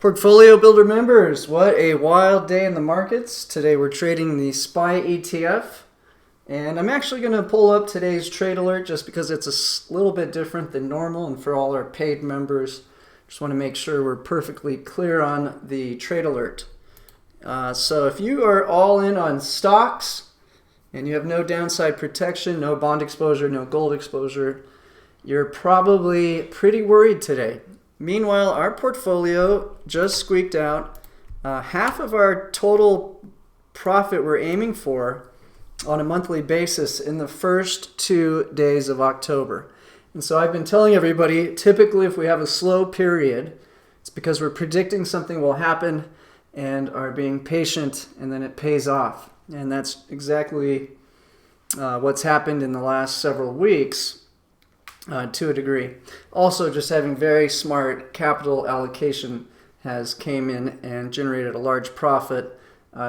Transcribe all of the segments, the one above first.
Portfolio Builder members, what a wild day in the markets. Today we're trading the SPY ETF, and I'm actually going to pull up today's trade alert just because it's a little bit different than normal, and for all our paid members, just want to make sure we're perfectly clear on the trade alert. So if you are all in on stocks and you have no downside protection, no bond exposure, no gold exposure, you're probably pretty worried today. Meanwhile, our portfolio just squeaked out half of our total profit we're aiming for on a monthly basis in the first 2 days of October. And so I've been telling everybody, typically if we have a slow period, it's because we're predicting something will happen and are being patient, and then it pays off. And that's exactly what's happened in the last several weeks. To a degree. Also, just having very smart capital allocation has came in and generated a large profit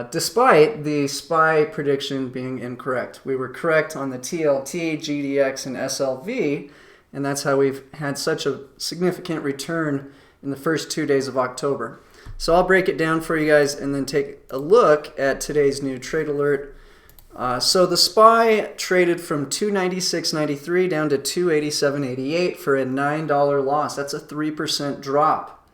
despite the SPY prediction being incorrect. We were correct on the TLT, GDX, and SLV, and that's how we've had such a significant return in the first 2 days of October. So I'll break it down for you guys and then take a look at today's new trade alert. So the SPY traded from $296.93 down to $287.88 for a $9 loss. That's a 3% drop.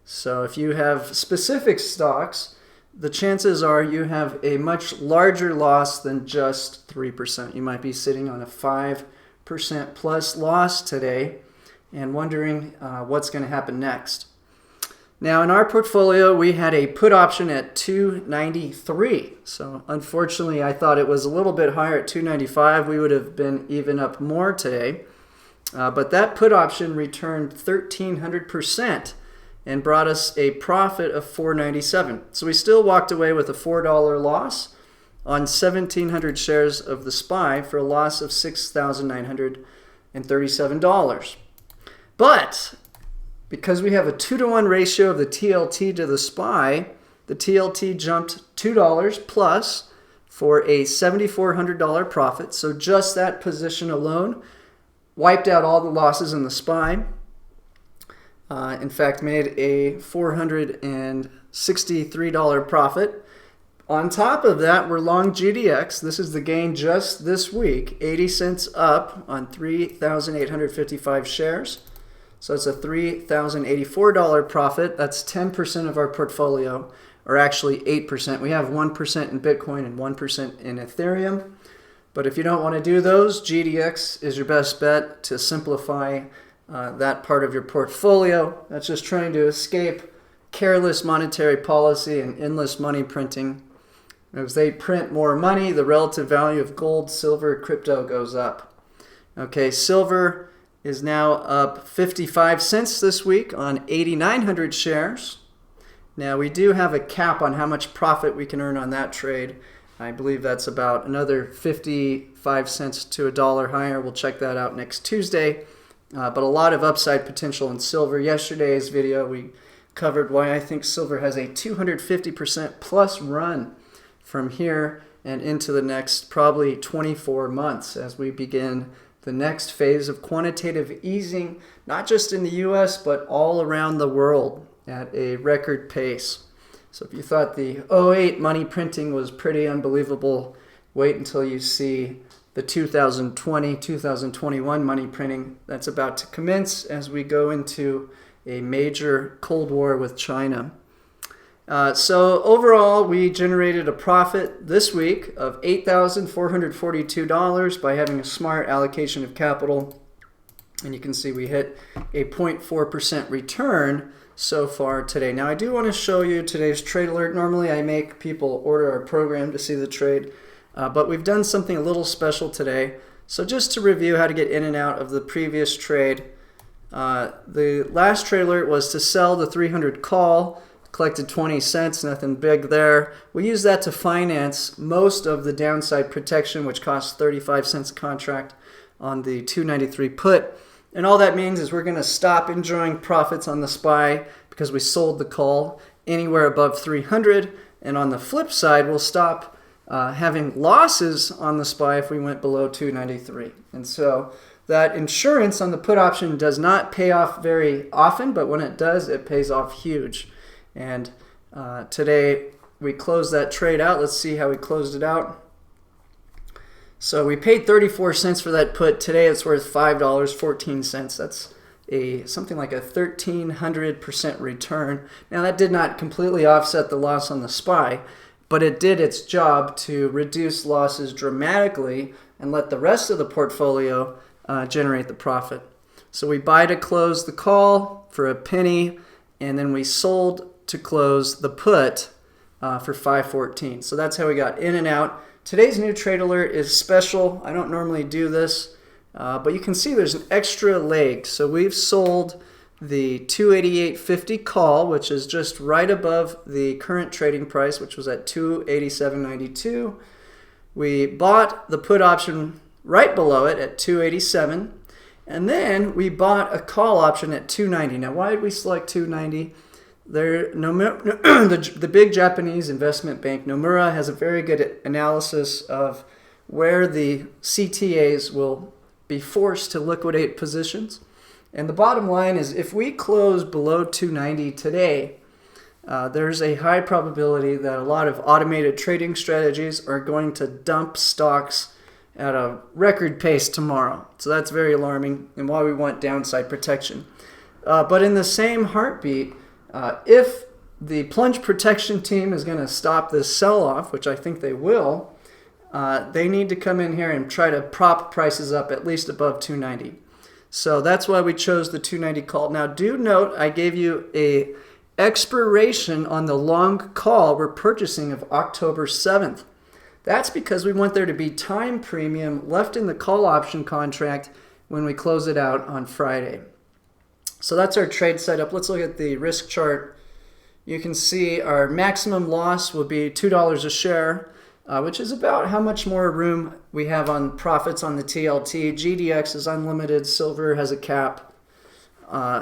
So if you have specific stocks, the chances are you have a much larger loss than just 3%. You might be sitting on a 5% plus loss today and wondering what's going to happen next. Now, in our portfolio, we had a put option at $293. So, unfortunately, I thought it was a little bit higher at $295. We would have been even up more today. But that put option returned 1,300% and brought us a profit of $497. So, we still walked away with a $4 loss on 1,700 shares of the SPY for a loss of $6,937. But because we have a 2-to-1 ratio of the TLT to the SPY, the TLT jumped $2 plus for a $7,400 profit. So just that position alone wiped out all the losses in the SPY. In fact, made a $463 profit. On top of that, we're long GDX. This is the gain just this week, 80 cents up on 3,855 shares. So it's a $3,084 profit. That's 10% of our portfolio, or actually 8%. We have 1% in Bitcoin and 1% in Ethereum. But if you don't want to do those, GDX is your best bet to simplify that part of your portfolio. That's just trying to escape careless monetary policy and endless money printing. As they print more money, the relative value of gold, silver, crypto goes up. Okay, silver is now up 55 cents this week on 8,900 shares. Now, we do have a cap on how much profit we can earn on that trade. I believe that's about another 55 cents to $1 higher. We'll check that out next Tuesday. But a lot of upside potential in silver. Yesterday's video, we covered why I think silver has a 250% plus run from here and into the next probably 24 months as we begin the next phase of quantitative easing, not just in the US, but all around the world at a record pace. So if you thought the '08 money printing was pretty unbelievable, wait until you see the 2020, 2021 money printing that's about to commence as we go into a major Cold War with China. So overall, we generated a profit this week of $8,442 by having a smart allocation of capital. And you can see we hit a 0.4% return so far today. Now, I do want to show you today's trade alert. Normally, I make people order our program to see the trade, but we've done something a little special today. So just to review how to get in and out of the previous trade, the last trade alert was to sell the 300 call. Collected 20 cents, nothing big there. We use that to finance most of the downside protection, which costs 35 cents a contract on the 293 put. And all that means is we're going to stop enjoying profits on the SPY because we sold the call anywhere above 300. And on the flip side, we'll stop having losses on the SPY if we went below 293. And so that insurance on the put option does not pay off very often, but when it does, it pays off huge. And today we closed that trade out. Let's see how we closed it out. So we paid 34 cents for that put. Today it's worth $5.14. That's something like a 1,300% return. Now that did not completely offset the loss on the SPY, but it did its job to reduce losses dramatically and let the rest of the portfolio generate the profit. So we buy to close the call for a penny, and then we sold to close the put for $5.14. So that's how we got in and out. Today's new trade alert is special. I don't normally do this, but you can see there's an extra leg. So we've sold the 288.50 call, which is just right above the current trading price, which was at 287.92. We bought the put option right below it at 287, and then we bought a call option at 290. Now, why did we select 290? The big Japanese investment bank Nomura has a very good analysis of where the CTAs will be forced to liquidate positions. And the bottom line is if we close below 290 today, there's a high probability that a lot of automated trading strategies are going to dump stocks at a record pace tomorrow. So that's very alarming and why we want downside protection. But in the same heartbeat, if the plunge protection team is going to stop this sell-off, which I think they will, they need to come in here and try to prop prices up at least above 290. So that's why we chose the 290 call. Now do note I gave you a expiration on the long call we're purchasing of October 7th. That's because we want there to be time premium left in the call option contract when we close it out on Friday. So that's our trade setup. Let's look at the risk chart. You can see our maximum loss will be $2 a share, which is about how much more room we have on profits on the TLT. GDX is unlimited. Silver has a cap.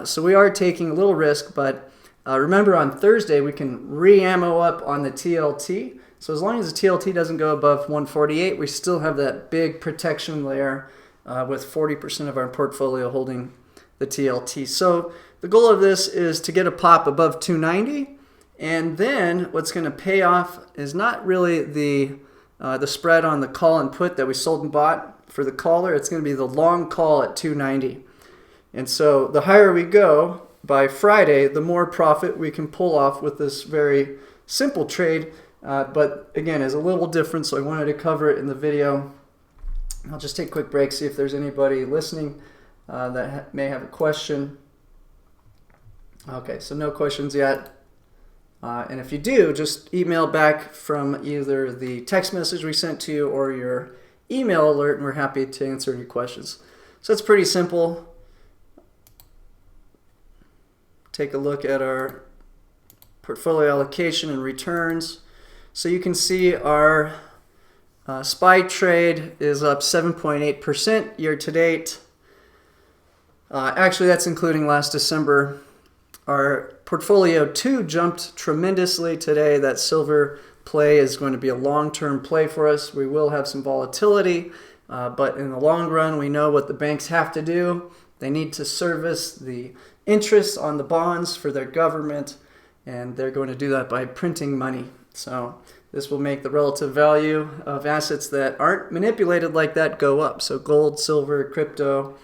So we are taking a little risk, but remember on Thursday we can re-ammo up on the TLT. So as long as the TLT doesn't go above 148, we still have that big protection layer with 40% of our portfolio holding the TLT. So the goal of this is to get a pop above 290, and then what's going to pay off is not really the spread on the call and put that we sold and bought for the caller. It's going to be the long call at 290. And so the higher we go by Friday, the more profit we can pull off with this very simple trade. But again, it's a little different, so I wanted to cover it in the video. I'll just take a quick break, see if there's anybody listening that may have a question. Okay, so no questions yet. And if you do, just email back from either the text message we sent to you or your email alert, and we're happy to answer any questions. So it's pretty simple. Take a look at our portfolio allocation and returns. So you can see our SPY trade is up 7.8% year to date. Actually, that's including last December. Our portfolio 2 jumped tremendously today. That silver play is going to be a long-term play for us. We will have some volatility, but in the long run, we know what the banks have to do. They need to service the interest on the bonds for their government, and they're going to do that by printing money. So this will make the relative value of assets that aren't manipulated like that go up. So gold, silver, crypto,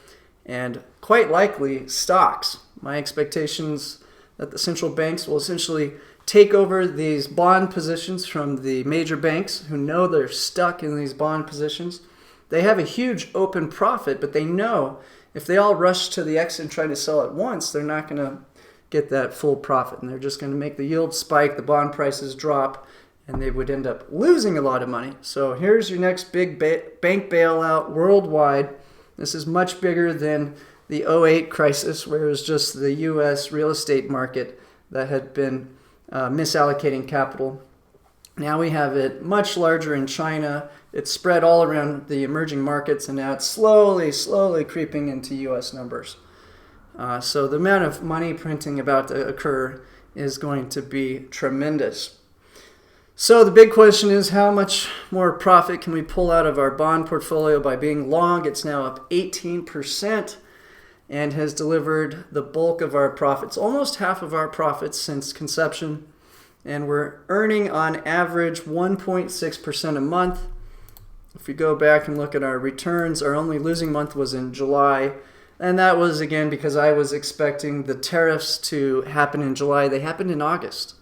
and quite likely stocks. My expectations that the central banks will essentially take over these bond positions from the major banks who know they're stuck in these bond positions. They have a huge open profit, but they know if they all rush to the exit and try to sell at once, they're not going to get that full profit, and they're just going to make the yield spike, the bond prices drop, and they would end up losing a lot of money. So here's your next big bank bailout worldwide. This is much bigger than the 2008 crisis, where it was just the U.S. real estate market that had been misallocating capital. Now we have it much larger in China. It's spread all around the emerging markets, and now it's slowly creeping into U.S. numbers. So the amount of money printing about to occur is going to be tremendous. So the big question is, how much more profit can we pull out of our bond portfolio by being long? It's now up 18%. and has delivered the bulk of our profits, almost half of our profits since conception. And we're earning on average 1.6% a month. If we go back and look at our returns, our only losing month was in July. And that was, again, because I was expecting the tariffs to happen in July. They happened in August.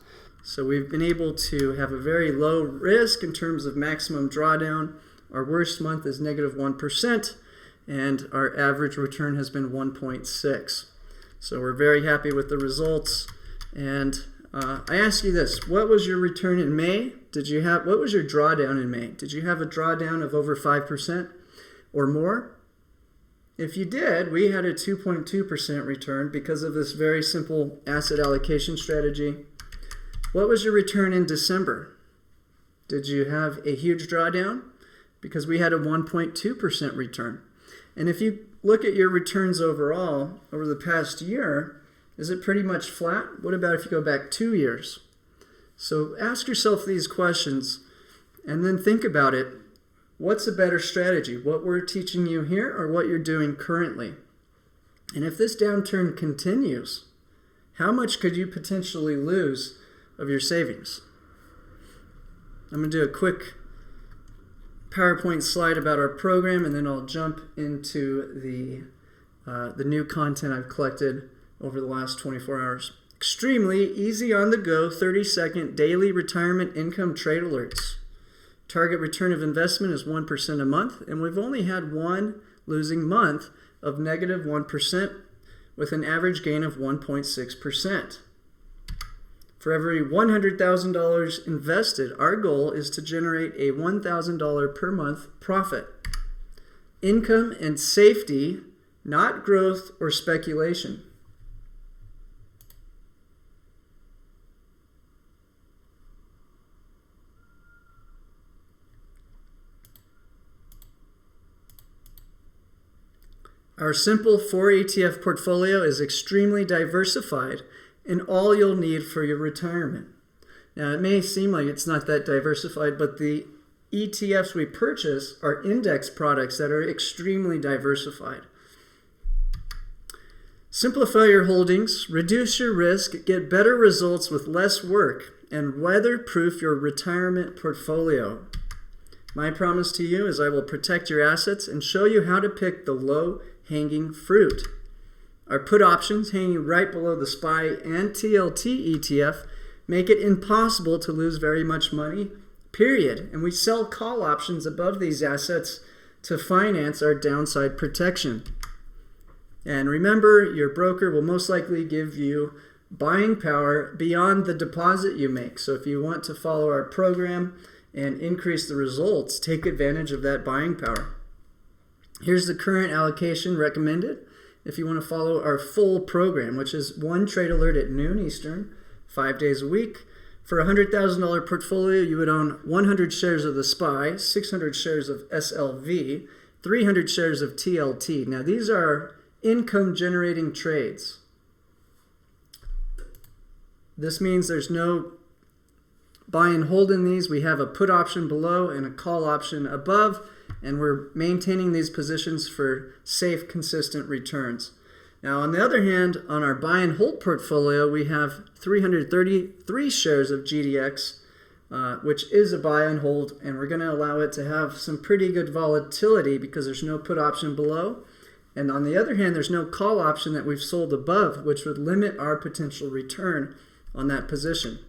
So we've been able to have a very low risk in terms of maximum drawdown. Our worst month is negative 1%, and our average return has been 1.6. So we're very happy with the results. And I ask you this, what was your return in May? What was your drawdown in May? Did you have a drawdown of over 5% or more? If you did, we had a 2.2% return because of this very simple asset allocation strategy. What was your return in December? Did you have a huge drawdown? Because we had a 1.2% return. And if you look at your returns overall over the past year, is it pretty much flat? What about if you go back 2 years? So ask yourself these questions and then think about it. What's a better strategy? What we're teaching you here or what you're doing currently? And if this downturn continues, how much could you potentially lose of your savings? I'm going to do a quick PowerPoint slide about our program, and then I'll jump into the new content I've collected over the last 24 hours. Extremely easy on the go, 30-second daily retirement income trade alerts. Target return of investment is 1% a month, and we've only had one losing month of negative 1% with an average gain of 1.6%. For every $100,000 invested, our goal is to generate a $1,000 per month profit. Income and safety, not growth or speculation. Our simple 4 ETF portfolio is extremely diversified and all you'll need for your retirement. Now, it may seem like it's not that diversified, but the ETFs we purchase are index products that are extremely diversified. Simplify your holdings, reduce your risk, get better results with less work, and weather-proof your retirement portfolio. My promise to you is I will protect your assets and show you how to pick the low-hanging fruit. Our put options hanging right below the SPY and TLT ETF make it impossible to lose very much money, period. And we sell call options above these assets to finance our downside protection. And remember, your broker will most likely give you buying power beyond the deposit you make. So if you want to follow our program and increase the results, take advantage of that buying power. Here's the current allocation recommended if you want to follow our full program, which is one trade alert at noon Eastern, 5 days a week. For a $100,000 portfolio, you would own 100 shares of the SPY, 600 shares of SLV, 300 shares of TLT. Now, these are income-generating trades. This means there's no buy and hold in these. We have a put option below and a call option above, and we're maintaining these positions for safe, consistent returns. Now, on the other hand, on our buy and hold portfolio, we have 333 shares of GDX, which is a buy and hold, and we're going to allow it to have some pretty good volatility because there's no put option below. And on the other hand, there's no call option that we've sold above, which would limit our potential return on that position.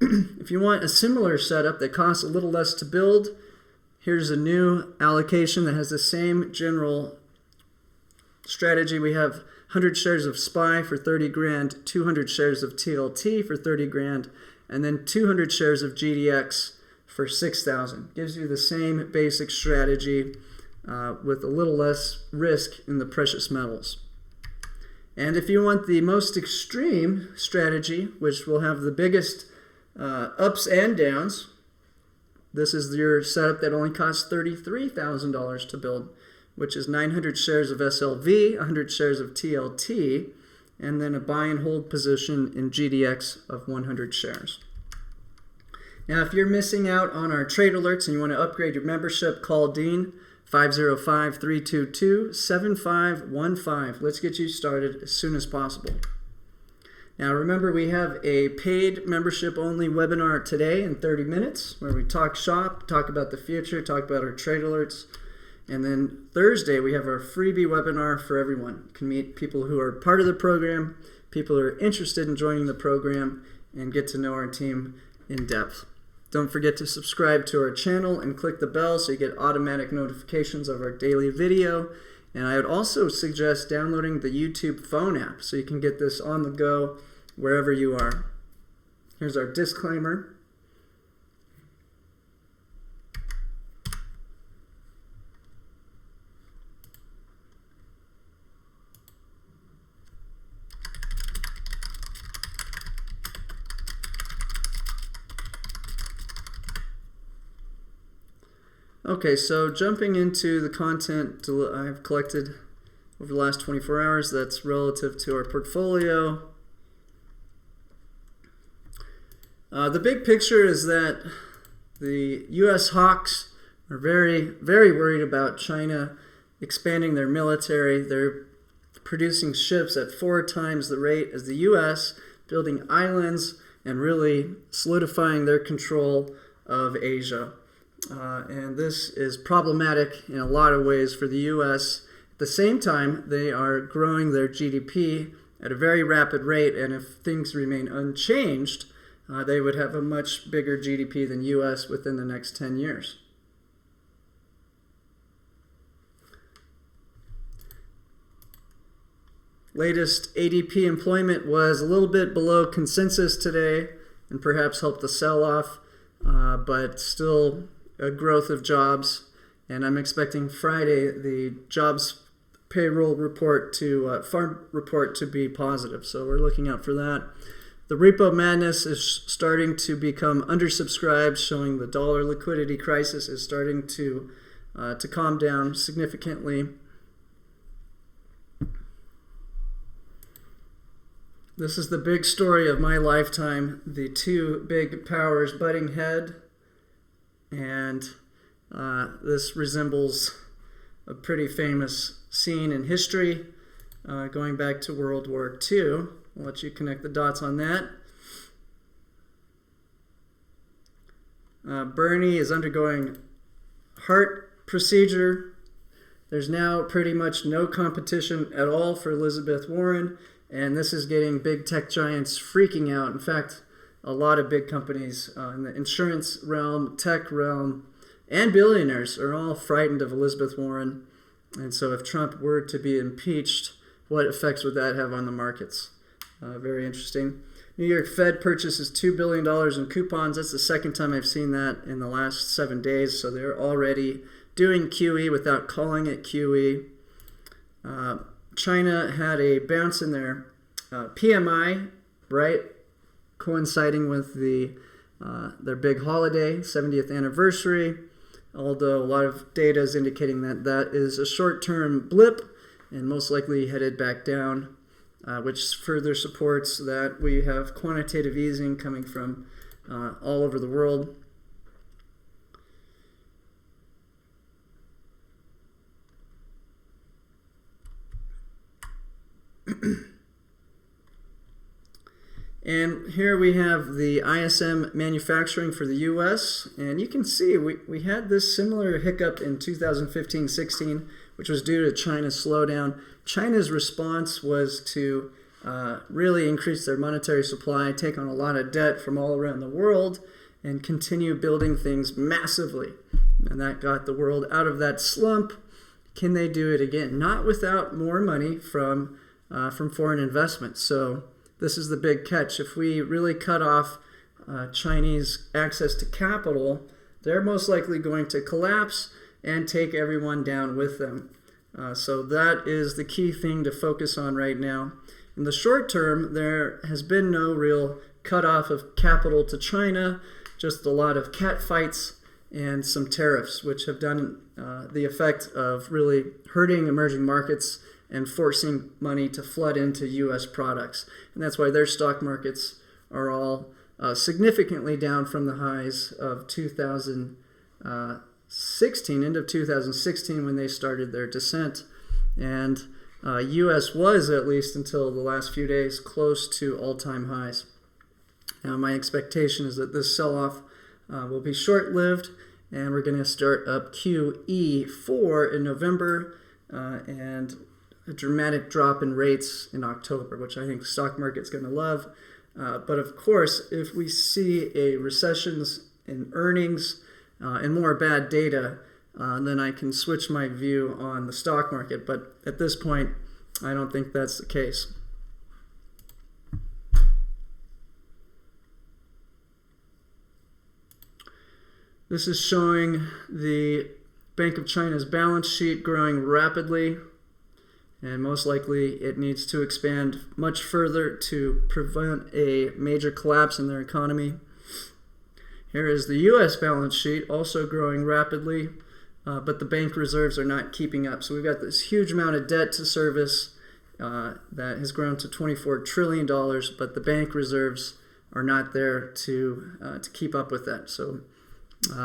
If you want a similar setup that costs a little less to build, here's a new allocation that has the same general strategy. We have 100 shares of SPY for 30 grand, 200 shares of TLT for 30 grand, and then 200 shares of GDX for 6,000. Gives you the same basic strategy with a little less risk in the precious metals. And if you want the most extreme strategy, which will have the biggest ups and downs, this is your setup that only costs $33,000 to build, which is 900 shares of SLV, 100 shares of TLT, and then a buy and hold position in GDX of 100 shares. Now, if you're missing out on our trade alerts and you want to upgrade your membership, call Dean, 505-322-7515. Let's get you started as soon as possible. Now remember, we have a paid membership-only webinar today in 30 minutes where we talk shop, talk about the future, talk about our trade alerts. And then Thursday, we have our freebie webinar for everyone. You can meet people who are part of the program, people who are interested in joining the program, and get to know our team in depth. Don't forget to subscribe to our channel and click the bell so you get automatic notifications of our daily video. And I would also suggest downloading the YouTube phone app so you can get this on the go wherever you are. Here's our disclaimer. Okay, so jumping into the content I've collected over the last 24 hours that's relative to our portfolio. The big picture is that the U.S. hawks are very, very worried about China expanding their military. They're producing ships at 4 times the rate as the U.S., building islands, and really solidifying their control of Asia. And this is problematic in a lot of ways for the U.S. At the same time, they are growing their GDP at a very rapid rate, and if things remain unchanged, they would have a much bigger GDP than U.S. within the next 10 years. Latest ADP employment was a little bit below consensus today and perhaps helped the sell-off, but still a growth of jobs, and I'm expecting Friday the jobs payroll report to farm report to be positive, so we're looking out for that. The repo madness is starting to become undersubscribed, showing the dollar liquidity crisis is starting to calm down significantly. This is the big story of my lifetime, the two big powers butting head. And this resembles a pretty famous scene in history going back to World War II. I'll let you connect the dots on that. Bernie is undergoing heart procedure. There's now pretty much no competition at all for Elizabeth Warren, and this is getting big tech giants freaking out. In fact, a lot of big companies in the insurance realm, tech realm, and billionaires are all frightened of Elizabeth Warren. And so if Trump were to be impeached, what effects would that have on the markets? Very interesting. New York Fed purchases $2 billion in coupons. That's the second time I've seen that in the last 7 days. So they're already doing QE without calling it QE. China had a bounce in their PMI, right? Coinciding with their big holiday, 70th anniversary, although a lot of data is indicating that that is a short-term blip and most likely headed back down, which further supports that we have quantitative easing coming from all over the world. And here we have the ISM manufacturing for the U.S. And you can see we had this similar hiccup in 2015-16, which was due to China's slowdown. China's response was to really increase their monetary supply, take on a lot of debt from all around the world, and continue building things massively. And that got the world out of that slump. Can they do it again? Not without more money from foreign investment. So this is the big catch. If we really cut off Chinese access to capital, they're most likely going to collapse and take everyone down with them. So that is the key thing to focus on right now. In the short term, there has been no real cutoff of capital to China, just a lot of catfights and some tariffs, which have done the effect of really hurting emerging markets and forcing money to flood into U.S. products. And that's why their stock markets are all significantly down from the highs of 2008 end of 2016 when they started their descent. And U.S. was, at least until the last few days, close to all-time highs. Now, my expectation is that this sell-off will be short-lived, and we're going to start up QE4 in November and a dramatic drop in rates in October, which I think the stock market's going to love. But of course, if we see a recession in earnings and more bad data, then I can switch my view on the stock market. But at this point, I don't think that's the case. This is showing the Bank of China's balance sheet growing rapidly, and most likely it needs to expand much further to prevent a major collapse in their economy. Here is the U.S. balance sheet, also growing rapidly, but the bank reserves are not keeping up. So we've got this huge amount of debt to service that has grown to $24 trillion, but the bank reserves are not there to keep up with that. So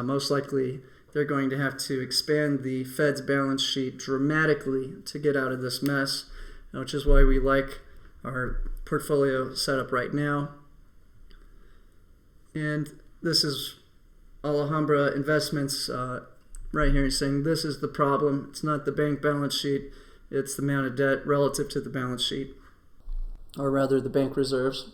most likely they're going to have to expand the Fed's balance sheet dramatically to get out of this mess, which is why we like our portfolio setup right now. And this is Alhambra Investments right here saying this is the problem. It's not the bank balance sheet, it's the amount of debt relative to the balance sheet, or rather the bank reserves.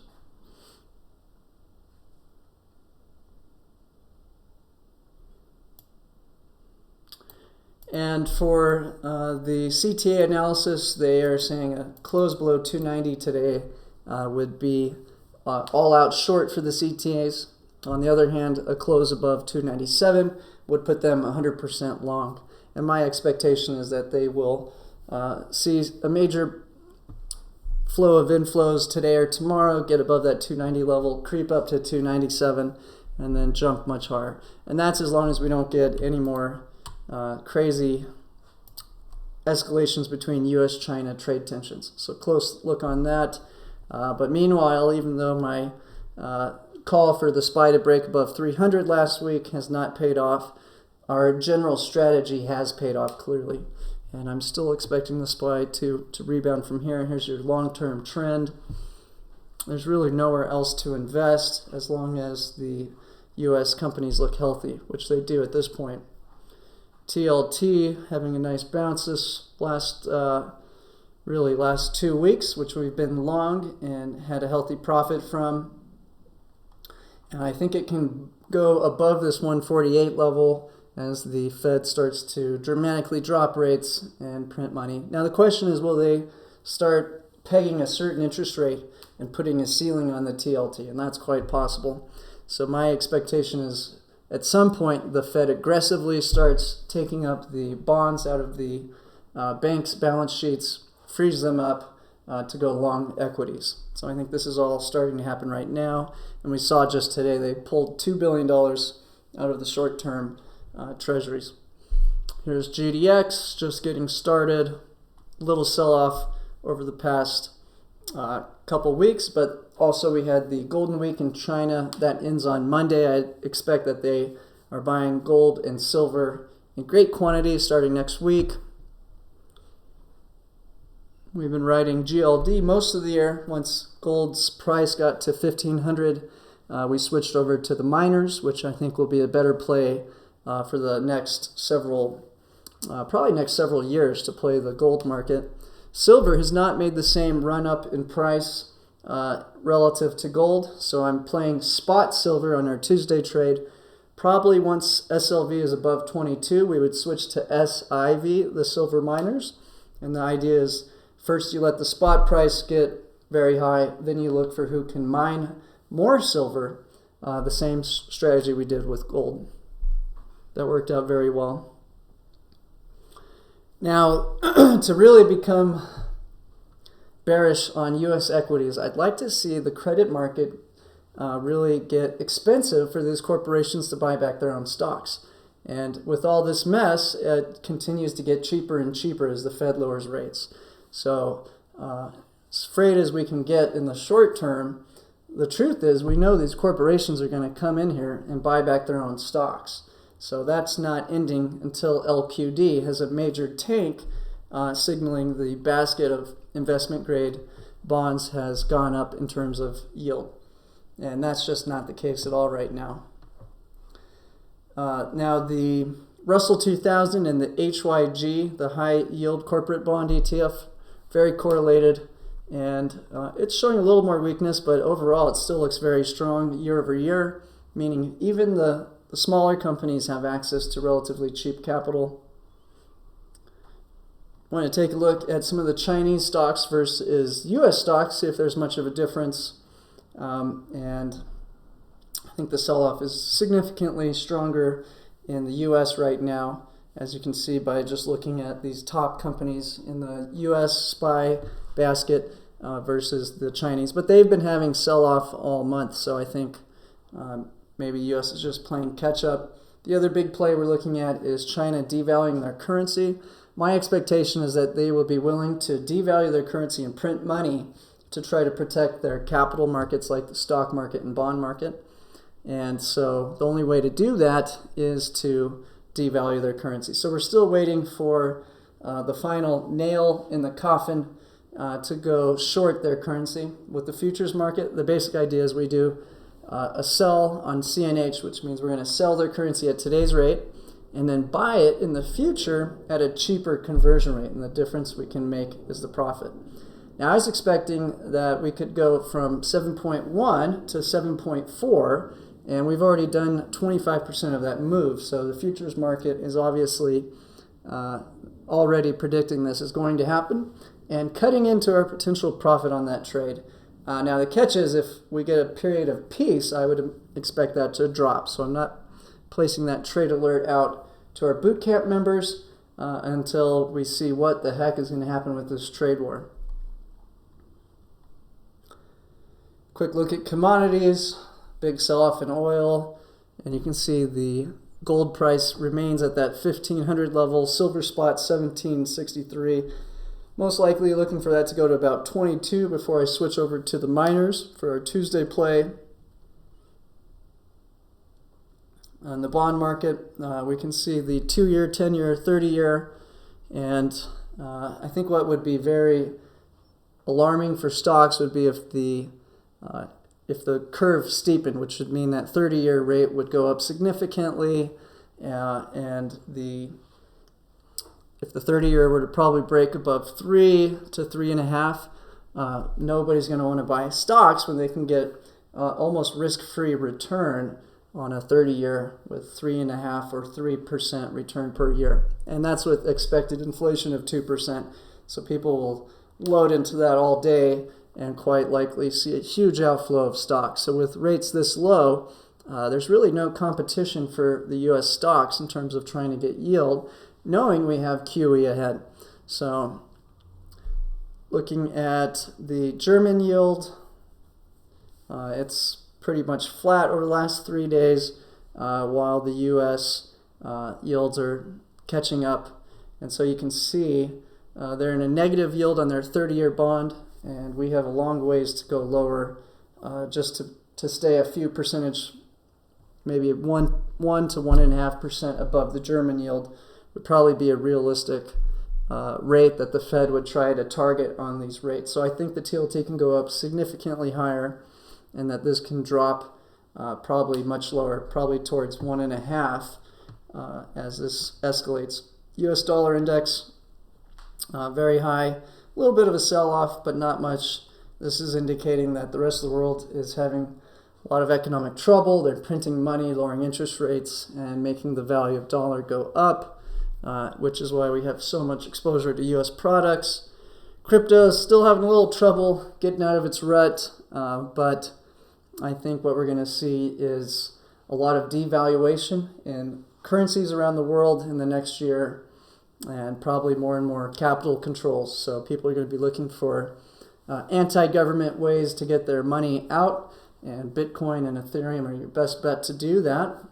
And for the CTA analysis, they are saying a close below 290 today would be all out short for the CTAs. On the other hand, a close above 297 would put them 100% long. And my expectation is that they will see a major flow of inflows today or tomorrow, get above that 290 level, creep up to 297, and then jump much higher. And that's as long as we don't get any more crazy escalations between U.S.-China trade tensions. So close look on that. But meanwhile, even though my call for the SPY to break above 300 last week has not paid off, our general strategy has paid off clearly. And I'm still expecting the SPY to rebound from here. Here's your long-term trend. There's really nowhere else to invest as long as the U.S. companies look healthy, which they do at this point. TLT having a nice bounce this last 2 weeks, which we've been long and had a healthy profit from. And I think it can go above this 148 level as the Fed starts to dramatically drop rates and print money. Now the question is, will they start pegging a certain interest rate and putting a ceiling on the TLT? And that's quite possible. So my expectation is at some point the Fed aggressively starts taking up the bonds out of the banks' balance sheets, frees them up to go long equities. So I think this is all starting to happen right now. And we saw just today they pulled $2 billion out of the short-term treasuries. Here's GDX just getting started. Little sell-off over the past couple weeks, but also we had the Golden Week in China that ends on Monday. I expect that they are buying gold and silver in great quantities starting next week. We've been riding GLD most of the year. Once gold's price got to 1,500, we switched over to the miners, which I think will be a better play for the next several years to play the gold market. Silver has not made the same run up in price relative to gold, so I'm playing spot silver on our Tuesday trade. Probably once SLV is above 22, we would switch to SIV, the silver miners. And the idea is first you let the spot price get very high, then you look for who can mine more silver, the same strategy we did with gold. That worked out very well. Now, to really become bearish on U.S. equities, I'd like to see the credit market really get expensive for these corporations to buy back their own stocks. And with all this mess, it continues to get cheaper and cheaper as the Fed lowers rates. So as afraid as we can get in the short term, the truth is we know these corporations are going to come in here and buy back their own stocks. So that's not ending until LQD has a major tank, signaling the basket of investment grade bonds has gone up in terms of yield. And that's just not the case at all right now. Now the Russell 2000 and the HYG, the high yield corporate bond ETF, very correlated, and it's showing a little more weakness, but overall it still looks very strong year over year, meaning even the smaller companies have access to relatively cheap capital. I want to take a look at some of the Chinese stocks versus US stocks, see if there's much of a difference. And I think the sell-off is significantly stronger in the US right now, as you can see by just looking at these top companies in the US SPY basket versus the Chinese. But they've been having sell-off all month, so I think maybe US is just playing catch-up. The other big play we're looking at is China devaluing their currency. My expectation is that they will be willing to devalue their currency and print money to try to protect their capital markets like the stock market and bond market. And so the only way to do that is to devalue their currency. So we're still waiting for the final nail in the coffin to go short their currency. With the futures market, the basic idea is we do a sell on CNH, which means we're going to sell their currency at today's rate and then buy it in the future at a cheaper conversion rate, and the difference we can make is the profit. Now I was expecting that we could go from 7.1 to 7.4, and we've already done 25% of that move, so the futures market is obviously already predicting this is going to happen and cutting into our potential profit on that trade. Now the catch is if we get a period of peace, I would expect that to drop, so I'm not placing that trade alert out to our bootcamp members until we see what the heck is going to happen with this trade war. Quick look at commodities, big sell-off in oil, and you can see the gold price remains at that 1500 level, silver spot 1763. Most likely looking for that to go to about 22 before I switch over to the miners for our Tuesday play. On the bond market, we can see the 2-year, 10-year, 30-year, and I think what would be very alarming for stocks would be if the curve steepened, which would mean that 30-year rate would go up significantly, and if the 30-year were to probably break above 3 to 3.5, nobody's going to want to buy stocks when they can get almost risk-free return on a 30-year with 3.5 or 3% return per year. And that's with expected inflation of 2%. So people will load into that all day and quite likely see a huge outflow of stocks. So with rates this low, there's really no competition for the U.S. stocks in terms of trying to get yield, knowing we have QE ahead. So looking at the German yield, it's pretty much flat over the last 3 days, while the U.S. Yields are catching up. And so you can see they're in a negative yield on their 30-year bond, and we have a long ways to go lower just to stay a few percentage, maybe 1 to 1.5% above the German yield would probably be a realistic rate that the Fed would try to target on these rates. So I think the TLT can go up significantly higher, and that this can drop probably much lower, probably towards 1.5 as this escalates. US dollar index, very high, a little bit of a sell-off, but not much. This is indicating that the rest of the world is having a lot of economic trouble. They're printing money, lowering interest rates, and making the value of dollar go up, which is why we have so much exposure to US products. Crypto is still having a little trouble getting out of its rut, but I think what we're going to see is a lot of devaluation in currencies around the world in the next year, and probably more and more capital controls. So people are going to be looking for anti-government ways to get their money out, and Bitcoin and Ethereum are your best bet to do that.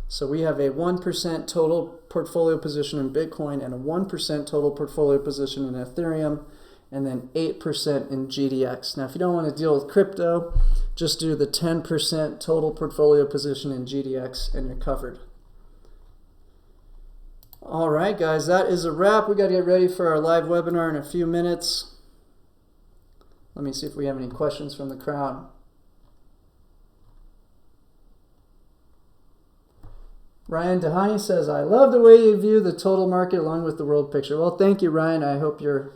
So we have a 1% total portfolio position in Bitcoin and a 1% total portfolio position in Ethereum, and then 8% in GDX. Now, if you don't want to deal with crypto, just do the 10% total portfolio position in GDX and you're covered. All right, guys, that is a wrap. We got to get ready for our live webinar in a few minutes. Let me see if we have any questions from the crowd. Ryan Dehani says, I love the way you view the total market along with the world picture. Well, thank you, Ryan. I hope you're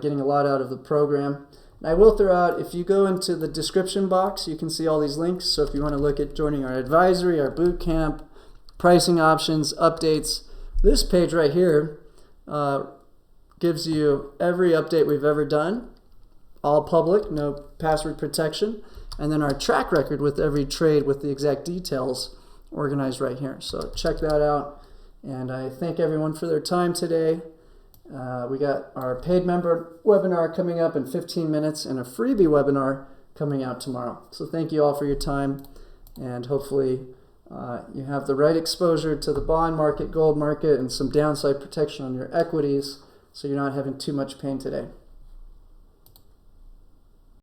getting a lot out of the program. And I will throw out, if you go into the description box, you can see all these links. So if you want to look at joining our advisory, our boot camp, pricing options, updates, this page right here gives you every update we've ever done, all public, no password protection, and then our track record with every trade with the exact details organized right here. So check that out, and I thank everyone for their time today. We got our paid member webinar coming up in 15 minutes and a freebie webinar coming out tomorrow. So thank you all for your time, and hopefully you have the right exposure to the bond market, gold market, and some downside protection on your equities so you're not having too much pain today.